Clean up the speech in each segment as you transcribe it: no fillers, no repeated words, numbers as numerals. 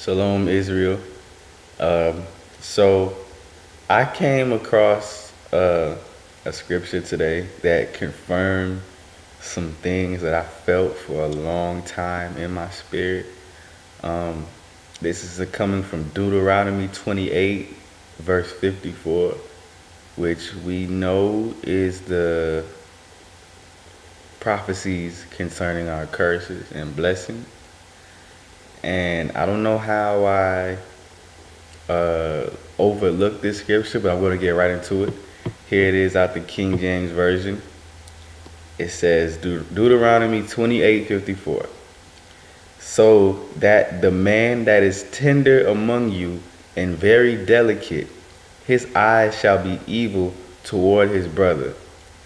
Shalom, Israel. Um, so I came across a scripture today that confirmed some things that I felt for a long time in my spirit. Um, this is coming from Deuteronomy 28, verse 54, which we know is the prophecies concerning our curses and blessings. And I don't know how I overlooked this scripture, but I'm going to get right into it. Here it is out the King James Version. It says Deuteronomy 28:54. So that the man that is tender among you and very delicate, his eyes shall be evil toward his brother,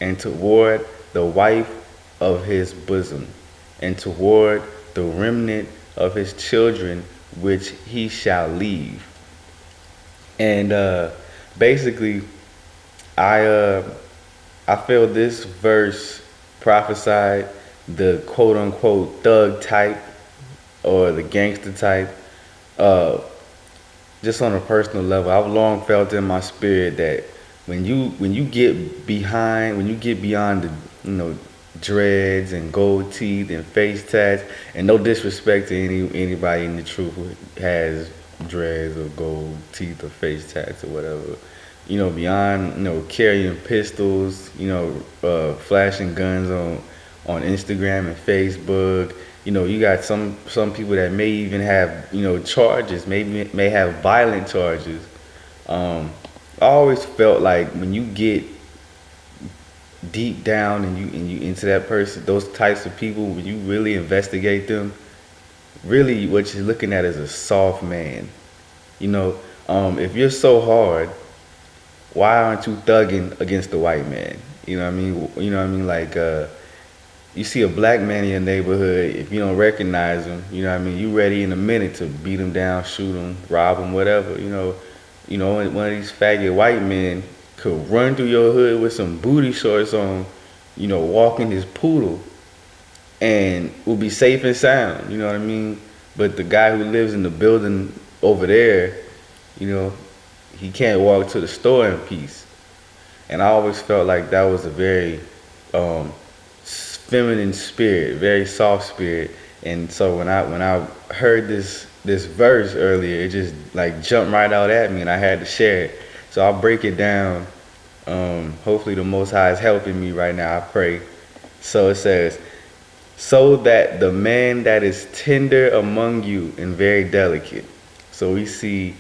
and toward the wife of his bosom, and toward the remnant of his children which he shall leave. And basically, I uh, I feel this verse prophesied the quote unquote thug type or the gangster type. Uh, just on a personal level, I've long felt in my spirit that when you get behind, when you get beyond the dreads and gold teeth and face tats, and no disrespect to anybody in the truth who has dreads or gold teeth or face tats or whatever, beyond carrying pistols, flashing guns on Instagram and Facebook. You got some people that may even have charges, maybe may have violent charges. Um, I always felt like when you get deep down and you into that person, those types of people, when you really investigate them, really what you're looking at is a soft man. If you're so hard, why aren't you thugging against the white man? You know what I mean? You know what I mean? Like you see a black man in your neighborhood, if you don't recognize him, you know what I mean? You ready in a minute to beat him down, shoot him, rob him, whatever. One of these faggot white men could run through your hood with some booty shorts on, walking his poodle, and will be safe and sound. You know what I mean? But the guy who lives in the building over there, you know, he can't walk to the store in peace. And I always felt like that was a very feminine spirit, very soft spirit. And so when I heard this verse earlier, it just like jumped right out at me, and I had to share it. So I'll break it down. Hopefully the Most High is helping me right now. I pray. So it says, so that the man that is tender among you and very delicate. So we see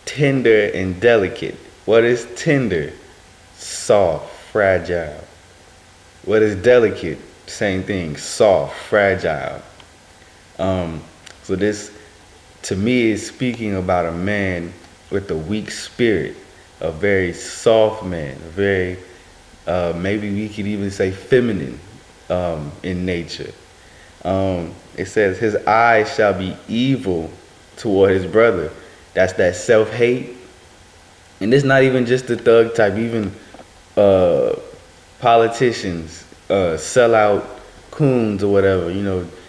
tender and delicate. What is tender? Soft, fragile. What is delicate? Same thing, soft, fragile. So this, to me, is speaking about a man with a weak spirit, a very soft man, a very, maybe we could even say feminine in nature. It says, his eyes shall be evil toward his brother. That's that self-hate. And it's not even just the thug type, even politicians, sellout coons or whatever,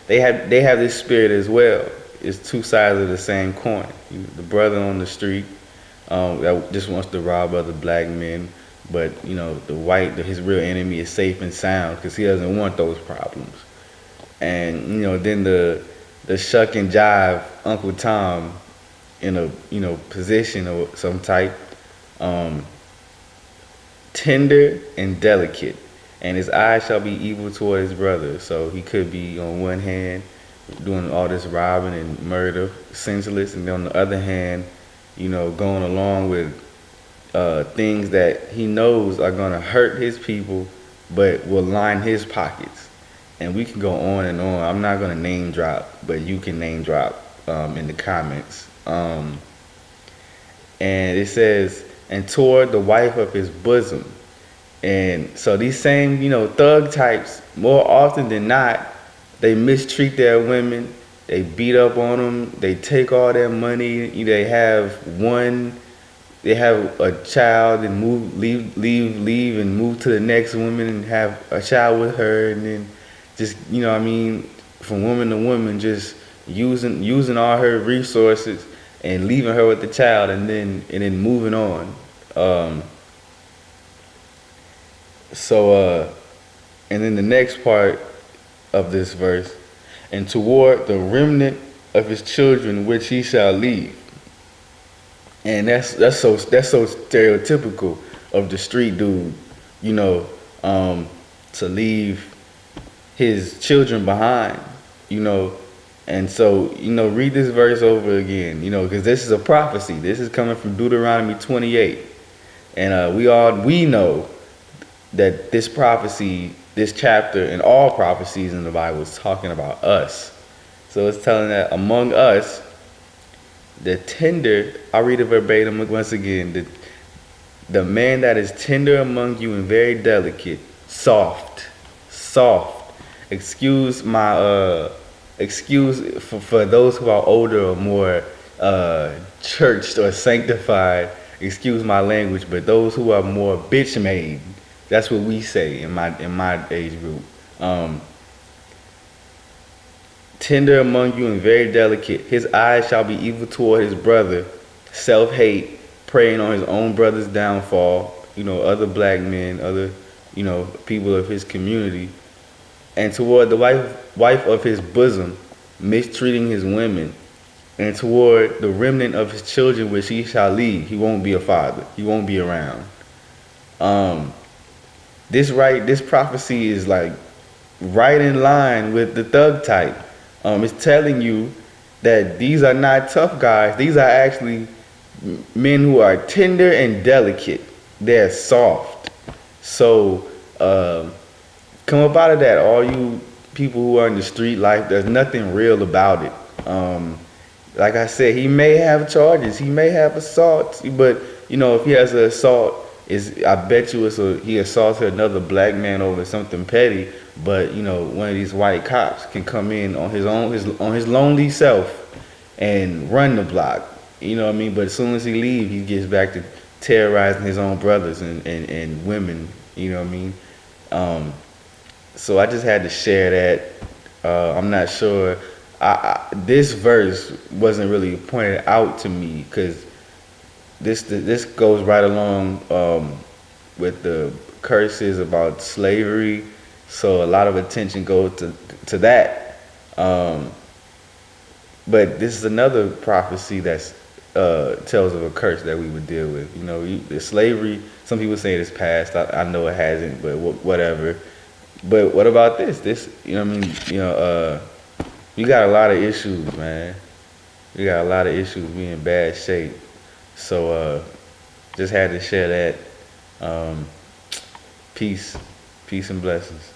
they have this spirit as well. It's two sides of the same coin. The brother on the street that just wants to rob other black men, but his real enemy is safe and sound because he doesn't want those problems. And then the shuck and jive Uncle Tom in a position or some type, tender and delicate, and his eyes shall be evil toward his brother. So he could be on one hand doing all this robbing and murder, senseless, and then on the other hand, going along with things that he knows are gonna hurt his people, but will line his pockets. And we can go on and on. I'm not gonna name drop, but you can name drop in the comments. And it says, and toward the wife of his bosom. And so these same, thug types, more often than not, they mistreat their women. They beat up on them. They take all their money. They have a child and leave and move to the next woman and have a child with her. And then just, from woman to woman, just using all her resources and leaving her with the child, and then moving on. Um, so and then the next part of this verse, and toward the remnant of his children which he shall leave. And that's so stereotypical of the street dude, you know, to leave his children behind, you know. And so, read this verse over again, because this is a prophecy. This is coming from Deuteronomy 28. And we know that this prophecy, this chapter, and all prophecies in the Bible is talking about us. So it's telling that among us, the tender, I'll read it verbatim once again, the man that is tender among you and very delicate, soft. Excuse for those who are older or more churched or sanctified, excuse my language, but those who are more bitch made, that's what we say in my age group. Tender among you and very delicate. His eyes shall be evil toward his brother, self-hate, preying on his own brother's downfall, other black men, other, people of his community. And toward the wife of his bosom, mistreating his women. And toward the remnant of his children which he shall leave. He won't be a father. He won't be around. This prophecy is like right in line with the thug type. It's telling you that these are not tough guys. These are actually men who are tender and delicate. They're soft. So come up out of that, all you people who are in the street life. There's nothing real about it. Like I said, he may have charges. He may have assaults. But, if he has an assault, I bet you he assaulted another black man over something petty. But one of these white cops can come in on his lonely self and run the block. You know what I mean? But as soon as he leaves, he gets back to terrorizing his own brothers and women. You know what I mean? So I just had to share that. I'm not sure. This verse wasn't really pointed out to me because this goes right along with the curses about slavery. So a lot of attention goes to that. But this is another prophecy that tells of a curse that we would deal with. The slavery, some people say it's past. I know it hasn't, but whatever. But what about this? We got a lot of issues, man. We got a lot of issues. We in bad shape. So just had to share that. Peace and blessings.